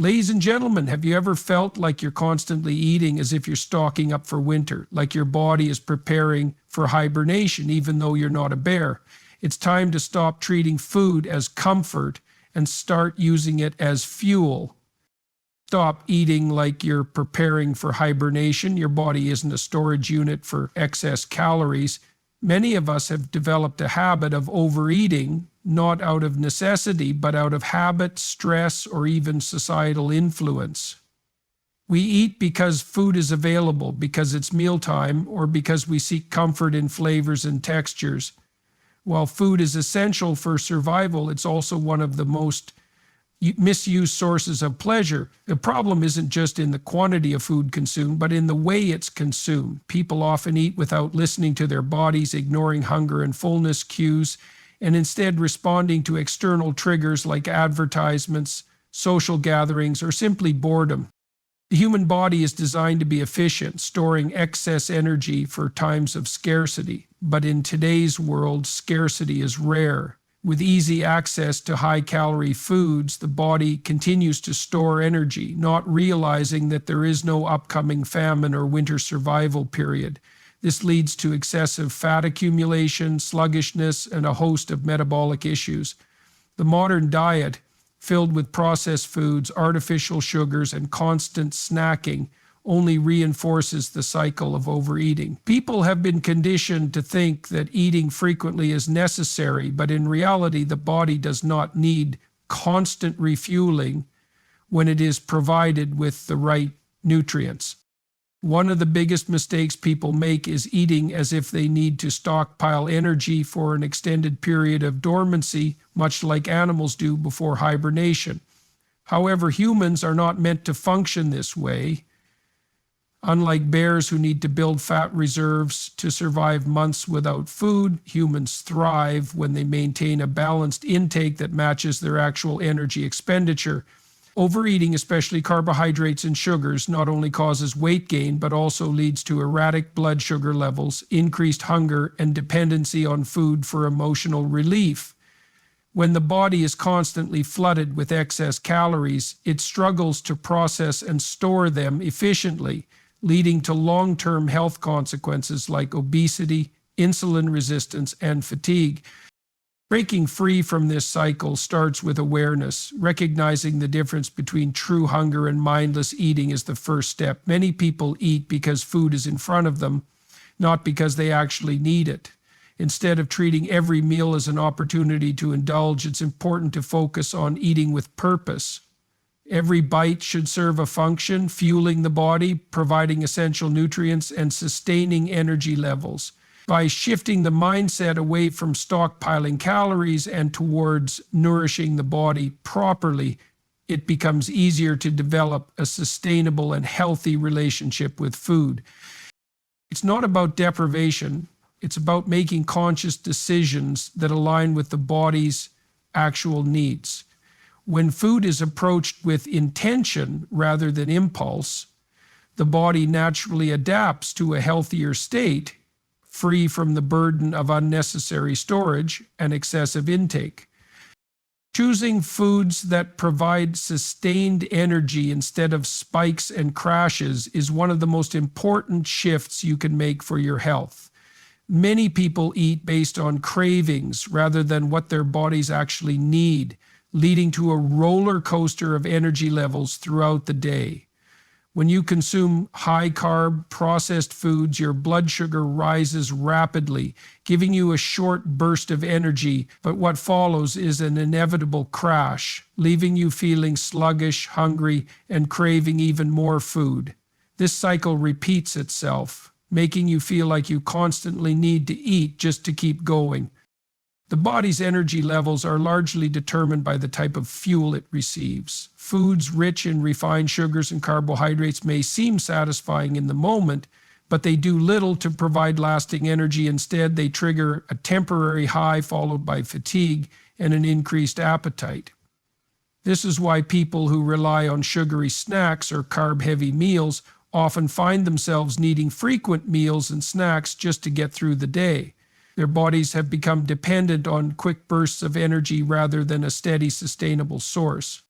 Ladies and gentlemen, have you ever felt like you're constantly eating as if you're stocking up for winter, like your body is preparing for hibernation even though you're not a bear? It's time to stop treating food as comfort and start using it as fuel. Stop eating like you're preparing for hibernation. Your body isn't a storage unit for excess calories. Many of us have developed a habit of overeating, not out of necessity, but out of habit, stress, or even societal influence. We eat because food is available, because it's mealtime, or because we seek comfort in flavors and textures. While food is essential for survival, it's also one of the most misused sources of pleasure. The problem isn't just in the quantity of food consumed, but in the way it's consumed. People often eat without listening to their bodies, ignoring hunger and fullness cues, and instead responding to external triggers like advertisements, social gatherings, or simply boredom. The human body is designed to be efficient, storing excess energy for times of scarcity. But in today's world, scarcity is rare. With easy access to high-calorie foods, the body continues to store energy, not realizing that there is no upcoming famine or winter survival period. This leads to excessive fat accumulation, sluggishness, and a host of metabolic issues. The modern diet, filled with processed foods, artificial sugars, and constant snacking, only reinforces the cycle of overeating. People have been conditioned to think that eating frequently is necessary, but in reality, the body does not need constant refueling when it is provided with the right nutrients. One of the biggest mistakes people make is eating as if they need to stockpile energy for an extended period of dormancy, much like animals do before hibernation. However, humans are not meant to function this way. Unlike bears who need to build fat reserves to survive months without food, humans thrive when they maintain a balanced intake that matches their actual energy expenditure. Overeating, especially carbohydrates and sugars, not only causes weight gain, but also leads to erratic blood sugar levels, increased hunger, and dependency on food for emotional relief. When the body is constantly flooded with excess calories, it struggles to process and store them efficiently, leading to long-term health consequences like obesity, insulin resistance, and fatigue. Breaking free from this cycle starts with awareness. Recognizing the difference between true hunger and mindless eating is the first step. Many people eat because food is in front of them, not because they actually need it. Instead of treating every meal as an opportunity to indulge, it's important to focus on eating with purpose. Every bite should serve a function, fueling the body, providing essential nutrients, and sustaining energy levels. By shifting the mindset away from stockpiling calories and towards nourishing the body properly, it becomes easier to develop a sustainable and healthy relationship with food. It's not about deprivation. It's about making conscious decisions that align with the body's actual needs. When food is approached with intention rather than impulse, the body naturally adapts to a healthier state, free from the burden of unnecessary storage and excessive intake. Choosing foods that provide sustained energy instead of spikes and crashes is one of the most important shifts you can make for your health. Many people eat based on cravings rather than what their bodies actually need, leading to a roller coaster of energy levels throughout the day. When you consume high-carb, processed foods, your blood sugar rises rapidly, giving you a short burst of energy, but what follows is an inevitable crash, leaving you feeling sluggish, hungry, and craving even more food. This cycle repeats itself, making you feel like you constantly need to eat just to keep going. The body's energy levels are largely determined by the type of fuel it receives. Foods rich in refined sugars and carbohydrates may seem satisfying in the moment, but they do little to provide lasting energy. Instead, they trigger a temporary high followed by fatigue and an increased appetite. This is why people who rely on sugary snacks or carb-heavy meals often find themselves needing frequent meals and snacks just to get through the day. Their bodies have become dependent on quick bursts of energy rather than a steady, sustainable source.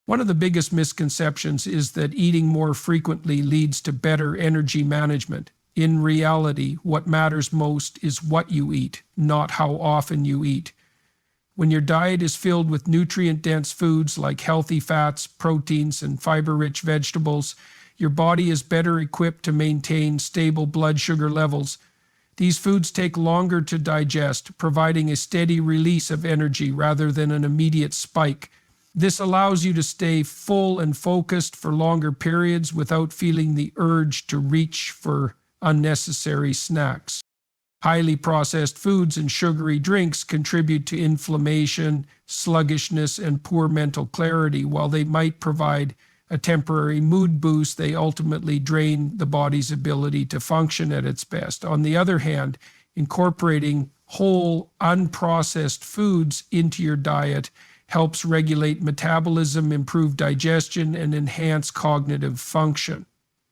One of the biggest misconceptions is that eating more frequently leads to better energy management. In reality, what matters most is what you eat, not how often you eat. When your diet is filled with nutrient-dense foods like healthy fats, proteins, and fiber-rich vegetables, your body is better equipped to maintain stable blood sugar levels. These foods take longer to digest, providing a steady release of energy rather than an immediate spike. This allows you to stay full and focused for longer periods without feeling the urge to reach for unnecessary snacks. Highly processed foods and sugary drinks contribute to inflammation, sluggishness, and poor mental clarity. While they might provide a temporary mood boost, they ultimately drain the body's ability to function at its best. On the other hand, incorporating whole, unprocessed foods into your diet helps regulate metabolism, improve digestion, and enhance cognitive function.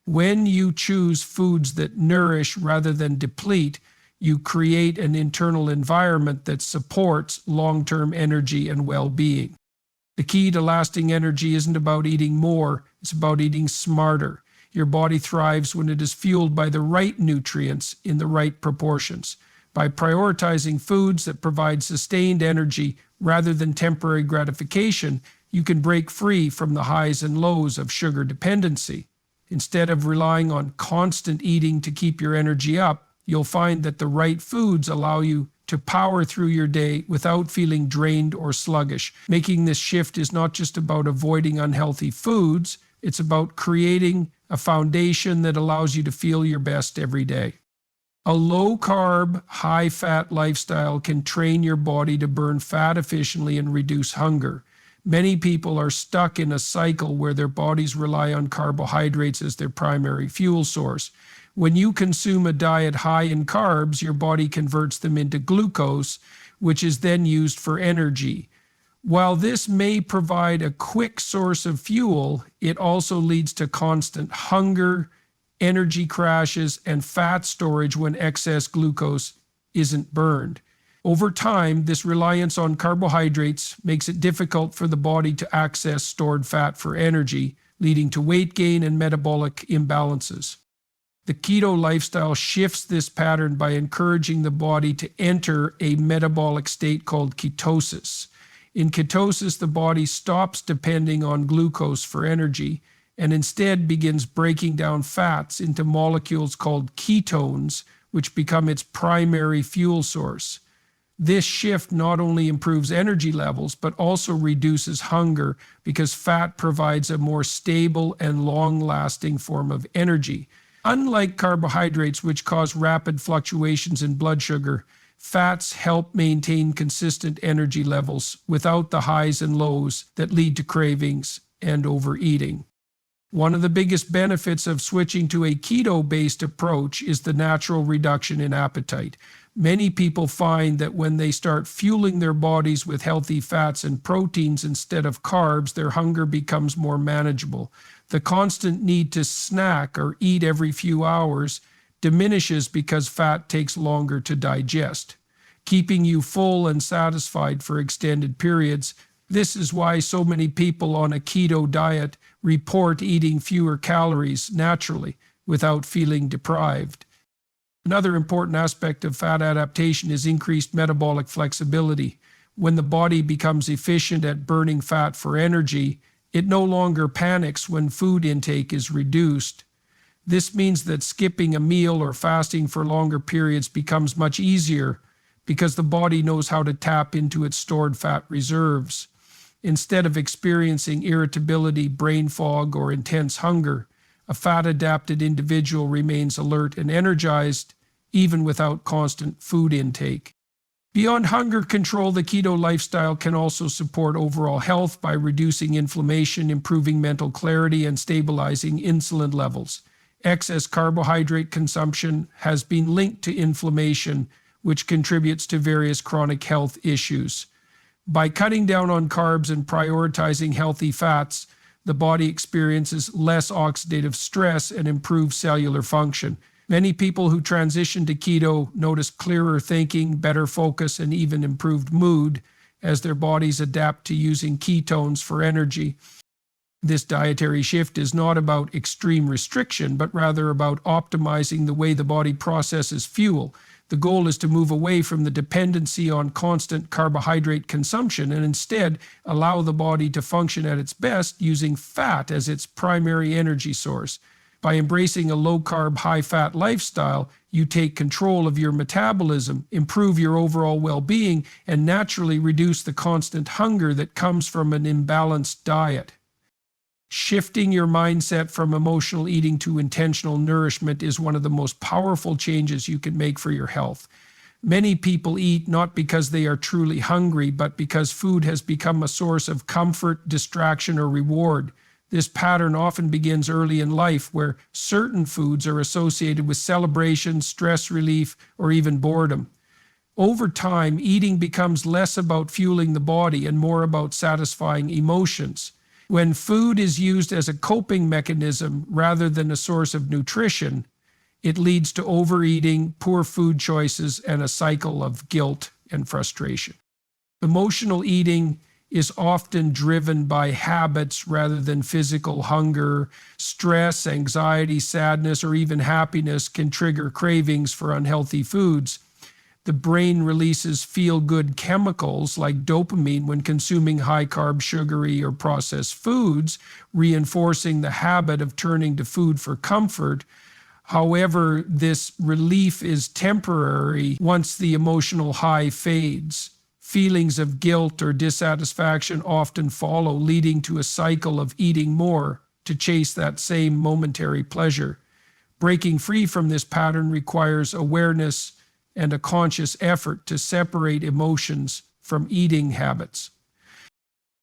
When you choose foods that nourish rather than deplete, you create an internal environment that supports long-term energy and well-being. The key to lasting energy isn't about eating more, it's about eating smarter. Your body thrives when it is fueled by the right nutrients in the right proportions. By prioritizing foods that provide sustained energy rather than temporary gratification, you can break free from the highs and lows of sugar dependency. Instead of relying on constant eating to keep your energy up, you'll find that the right foods allow you to power through your day without feeling drained or sluggish. Making this shift is not just about avoiding unhealthy foods, it's about creating a foundation that allows you to feel your best every day. A low-carb, high-fat lifestyle can train your body to burn fat efficiently and reduce hunger. Many people are stuck in a cycle where their bodies rely on carbohydrates as their primary fuel source. When you consume a diet high in carbs, your body converts them into glucose, which is then used for energy. While this may provide a quick source of fuel, it also leads to constant hunger, energy crashes, and fat storage when excess glucose isn't burned. Over time, this reliance on carbohydrates makes it difficult for the body to access stored fat for energy, leading to weight gain and metabolic imbalances. The keto lifestyle shifts this pattern by encouraging the body to enter a metabolic state called ketosis. In ketosis, the body stops depending on glucose for energy and instead begins breaking down fats into molecules called ketones, which become its primary fuel source. This shift not only improves energy levels, but also reduces hunger because fat provides a more stable and long-lasting form of energy. Unlike carbohydrates, which cause rapid fluctuations in blood sugar, fats help maintain consistent energy levels without the highs and lows that lead to cravings and overeating. One of the biggest benefits of switching to a keto-based approach is the natural reduction in appetite. Many people find that when they start fueling their bodies with healthy fats and proteins instead of carbs, their hunger becomes more manageable. The constant need to snack or eat every few hours diminishes because fat takes longer to digest, keeping you full and satisfied for extended periods. This is why so many people on a keto diet report eating fewer calories naturally without feeling deprived. Another important aspect of fat adaptation is increased metabolic flexibility. When the body becomes efficient at burning fat for energy, it no longer panics when food intake is reduced. This means that skipping a meal or fasting for longer periods becomes much easier because the body knows how to tap into its stored fat reserves. Instead of experiencing irritability, brain fog, or intense hunger, a fat-adapted individual remains alert and energized even without constant food intake. Beyond hunger control, the keto lifestyle can also support overall health by reducing inflammation, improving mental clarity, and stabilizing insulin levels. Excess carbohydrate consumption has been linked to inflammation, which contributes to various chronic health issues. By cutting down on carbs and prioritizing healthy fats, the body experiences less oxidative stress and improves cellular function. Many people who transition to keto notice clearer thinking, better focus, and even improved mood as their bodies adapt to using ketones for energy. This dietary shift is not about extreme restriction, but rather about optimizing the way the body processes fuel. The goal is to move away from the dependency on constant carbohydrate consumption and instead allow the body to function at its best using fat as its primary energy source. By embracing a low-carb, high-fat lifestyle, you take control of your metabolism, improve your overall well-being, and naturally reduce the constant hunger that comes from an imbalanced diet. Shifting your mindset from emotional eating to intentional nourishment is one of the most powerful changes you can make for your health. Many people eat not because they are truly hungry, but because food has become a source of comfort, distraction, or reward. This pattern often begins early in life, where certain foods are associated with celebration, stress relief, or even boredom. Over time, eating becomes less about fueling the body and more about satisfying emotions. When food is used as a coping mechanism rather than a source of nutrition, it leads to overeating, poor food choices, and a cycle of guilt and frustration. Emotional eating is often driven by habits rather than physical hunger. Stress, anxiety, sadness, or even happiness can trigger cravings for unhealthy foods. The brain releases feel-good chemicals like dopamine when consuming high-carb, sugary, or processed foods, reinforcing the habit of turning to food for comfort. However, this relief is temporary once the emotional high fades. Feelings of guilt or dissatisfaction often follow, leading to a cycle of eating more to chase that same momentary pleasure. Breaking free from this pattern requires awareness and a conscious effort to separate emotions from eating habits.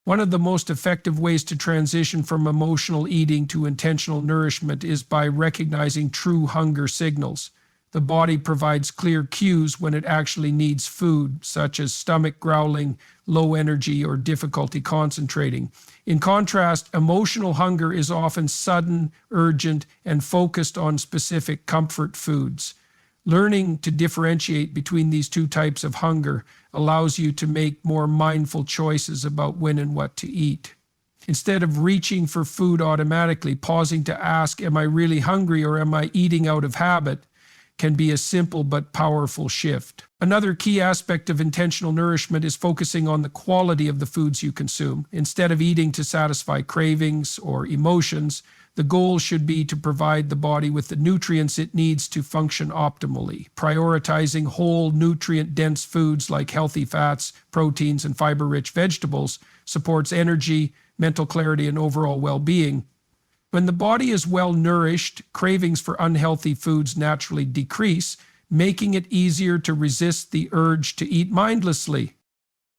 One of the most effective ways to transition from emotional eating to intentional nourishment is by recognizing true hunger signals. The body provides clear cues when it actually needs food, such as stomach growling, low energy, or difficulty concentrating. In contrast, emotional hunger is often sudden, urgent, and focused on specific comfort foods. Learning to differentiate between these two types of hunger allows you to make more mindful choices about when and what to eat. Instead of reaching for food automatically, pausing to ask, am I really hungry or am I eating out of habit, can be a simple but powerful shift. Another key aspect of intentional nourishment is focusing on the quality of the foods you consume. Instead of eating to satisfy cravings or emotions, the goal should be to provide the body with the nutrients it needs to function optimally. Prioritizing whole, nutrient-dense foods like healthy fats, proteins, and fiber-rich vegetables supports energy, mental clarity, and overall well-being. When the body is well nourished, cravings for unhealthy foods naturally decrease, making it easier to resist the urge to eat mindlessly.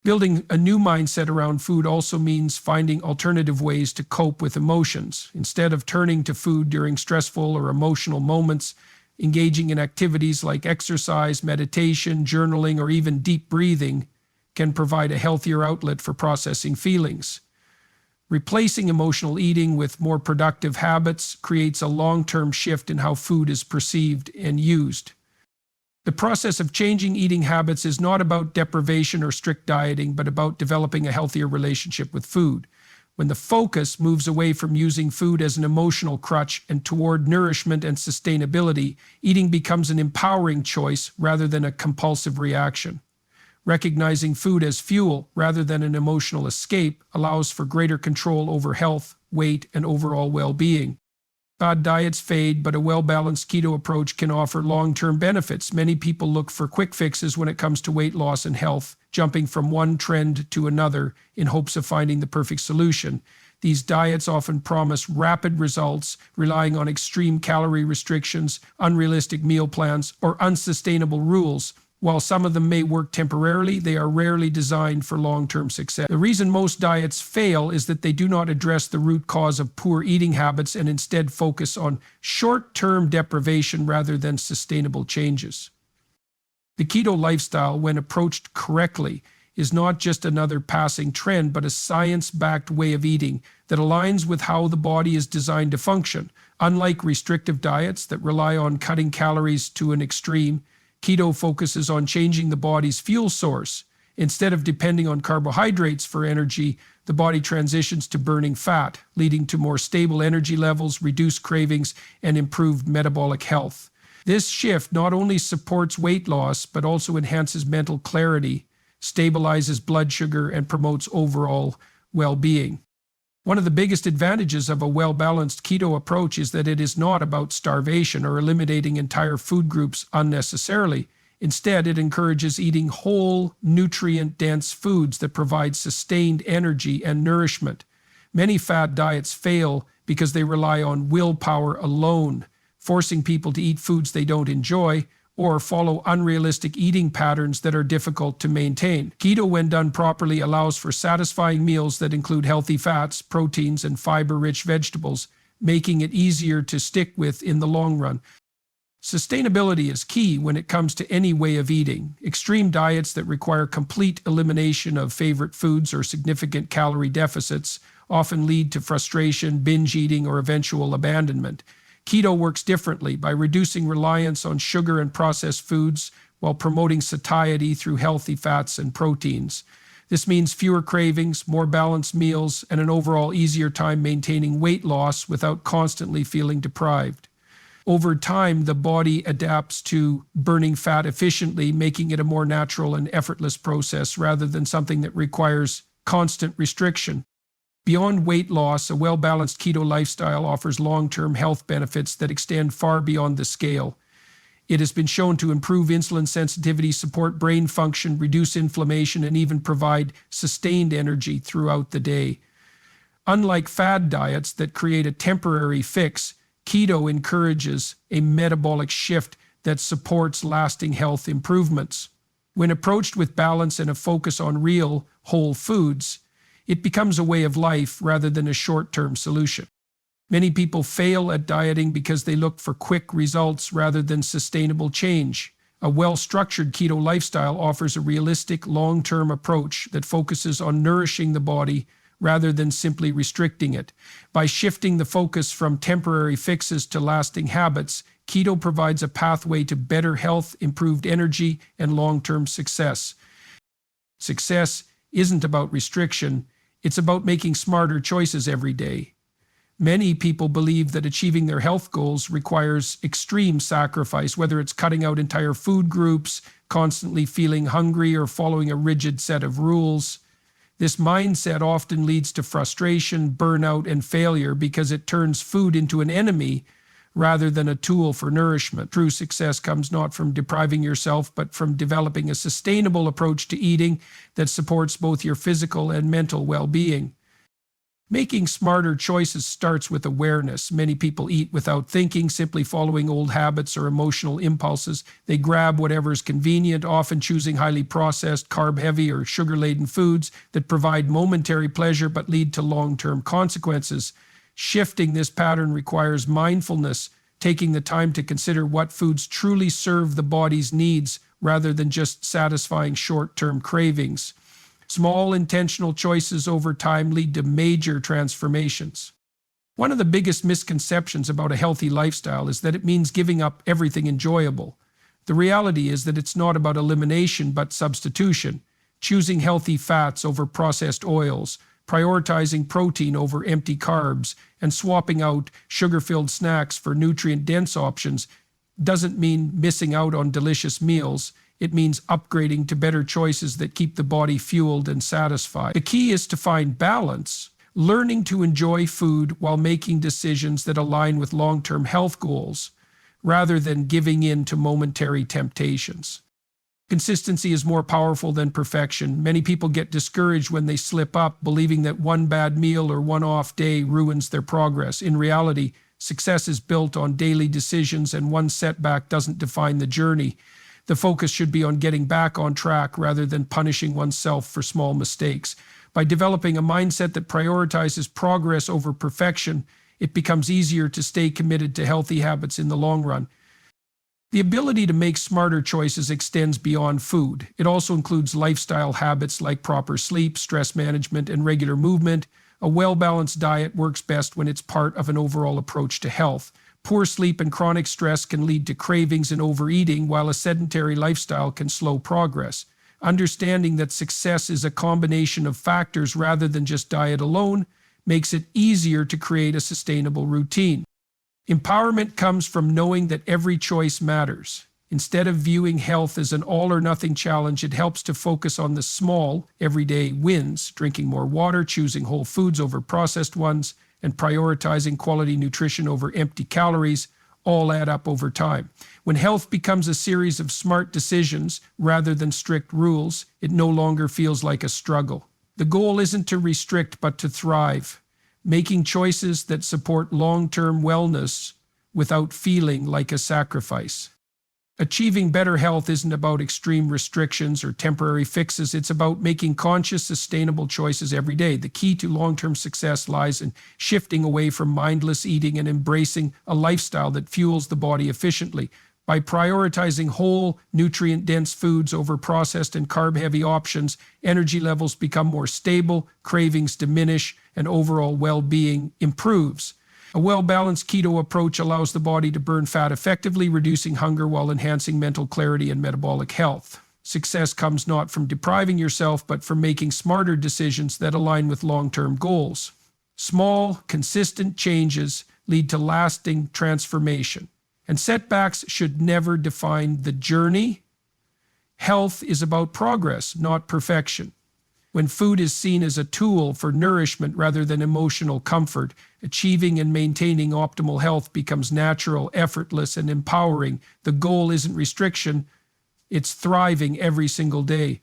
Building a new mindset around food also means finding alternative ways to cope with emotions. Instead of turning to food during stressful or emotional moments, engaging in activities like exercise, meditation, journaling, or even deep breathing can provide a healthier outlet for processing feelings. Replacing emotional eating with more productive habits creates a long-term shift in how food is perceived and used. The process of changing eating habits is not about deprivation or strict dieting, but about developing a healthier relationship with food. When the focus moves away from using food as an emotional crutch and toward nourishment and sustainability, eating becomes an empowering choice rather than a compulsive reaction. Recognizing food as fuel rather than an emotional escape allows for greater control over health, weight, and overall well-being. Bad diets fade, but a well-balanced keto approach can offer long-term benefits. Many people look for quick fixes when it comes to weight loss and health, jumping from one trend to another in hopes of finding the perfect solution. These diets often promise rapid results, relying on extreme calorie restrictions, unrealistic meal plans, or unsustainable rules. While some of them may work temporarily, they are rarely designed for long-term success. The reason most diets fail is that they do not address the root cause of poor eating habits and instead focus on short-term deprivation rather than sustainable changes. The keto lifestyle, when approached correctly, is not just another passing trend, but a science-backed way of eating that aligns with how the body is designed to function. Unlike restrictive diets that rely on cutting calories to an extreme, keto focuses on changing the body's fuel source. Instead of depending on carbohydrates for energy, the body transitions to burning fat, leading to more stable energy levels, reduced cravings, and improved metabolic health. This shift not only supports weight loss, but also enhances mental clarity, stabilizes blood sugar, and promotes overall well-being. One of the biggest advantages of a well-balanced keto approach is that it is not about starvation or eliminating entire food groups unnecessarily. Instead, it encourages eating whole, nutrient-dense foods that provide sustained energy and nourishment. Many fad diets fail because they rely on willpower alone, forcing people to eat foods they don't enjoy or follow unrealistic eating patterns that are difficult to maintain. Keto, when done properly, allows for satisfying meals that include healthy fats, proteins, and fiber-rich vegetables, making it easier to stick with in the long run. Sustainability is key when it comes to any way of eating. Extreme diets that require complete elimination of favorite foods or significant calorie deficits often lead to frustration, binge eating, or eventual abandonment. Keto works differently by reducing reliance on sugar and processed foods while promoting satiety through healthy fats and proteins. This means fewer cravings, more balanced meals, and an overall easier time maintaining weight loss without constantly feeling deprived. Over time, the body adapts to burning fat efficiently, making it a more natural and effortless process rather than something that requires constant restriction. Beyond weight loss, a well-balanced keto lifestyle offers long-term health benefits that extend far beyond the scale. It has been shown to improve insulin sensitivity, support brain function, reduce inflammation, and even provide sustained energy throughout the day. Unlike fad diets that create a temporary fix, keto encourages a metabolic shift that supports lasting health improvements. When approached with balance and a focus on real, whole foods, it becomes a way of life rather than a short-term solution. Many people fail at dieting because they look for quick results rather than sustainable change. A well-structured keto lifestyle offers a realistic, long-term approach that focuses on nourishing the body rather than simply restricting it. By shifting the focus from temporary fixes to lasting habits, keto provides a pathway to better health, improved energy, and long-term success. Success isn't about restriction. It's about making smarter choices every day. Many people believe that achieving their health goals requires extreme sacrifice, whether it's cutting out entire food groups, constantly feeling hungry, or following a rigid set of rules. This mindset often leads to frustration, burnout, and failure because it turns food into an enemy rather than a tool for nourishment. True success comes not from depriving yourself, but from developing a sustainable approach to eating that supports both your physical and mental well-being. Making smarter choices starts with awareness. Many people eat without thinking, simply following old habits or emotional impulses. They grab whatever is convenient, often choosing highly processed, carb-heavy, or sugar-laden foods that provide momentary pleasure but lead to long-term consequences. Shifting this pattern requires mindfulness, taking the time to consider what foods truly serve the body's needs rather than just satisfying short-term cravings. Small intentional choices over time lead to major transformations. One of the biggest misconceptions about a healthy lifestyle is that it means giving up everything enjoyable. The reality is that it's not about elimination but substitution, choosing healthy fats over processed oils, prioritizing protein over empty carbs, and swapping out sugar-filled snacks for nutrient-dense options doesn't mean missing out on delicious meals. It means upgrading to better choices that keep the body fueled and satisfied. The key is to find balance, learning to enjoy food while making decisions that align with long-term health goals, rather than giving in to momentary temptations. Consistency is more powerful than perfection. Many people get discouraged when they slip up, believing that one bad meal or one off day ruins their progress. In reality, success is built on daily decisions, and one setback doesn't define the journey. The focus should be on getting back on track rather than punishing oneself for small mistakes. By developing a mindset that prioritizes progress over perfection, it becomes easier to stay committed to healthy habits in the long run. The ability to make smarter choices extends beyond food. It also includes lifestyle habits like proper sleep, stress management, and regular movement. A well-balanced diet works best when it's part of an overall approach to health. Poor sleep and chronic stress can lead to cravings and overeating, while a sedentary lifestyle can slow progress. Understanding that success is a combination of factors rather than just diet alone makes it easier to create a sustainable routine. Empowerment comes from knowing that every choice matters. Instead of viewing health as an all-or-nothing challenge, it helps to focus on the small, everyday wins, drinking more water, choosing whole foods over processed ones, and prioritizing quality nutrition over empty calories, all add up over time. When health becomes a series of smart decisions rather than strict rules, it no longer feels like a struggle. The goal isn't to restrict, but to thrive, making choices that support long-term wellness without feeling like a sacrifice. Achieving better health isn't about extreme restrictions or temporary fixes. It's about making conscious, sustainable choices every day. The key to long-term success lies in shifting away from mindless eating and embracing a lifestyle that fuels the body efficiently. By prioritizing whole, nutrient-dense foods over processed and carb-heavy options, energy levels become more stable, cravings diminish, and overall well-being improves. A well-balanced keto approach allows the body to burn fat effectively, reducing hunger while enhancing mental clarity and metabolic health. Success comes not from depriving yourself, but from making smarter decisions that align with long-term goals. Small, consistent changes lead to lasting transformation, and setbacks should never define the journey. Health is about progress, not perfection. When food is seen as a tool for nourishment rather than emotional comfort, achieving and maintaining optimal health becomes natural, effortless, and empowering. The goal isn't restriction, it's thriving every single day.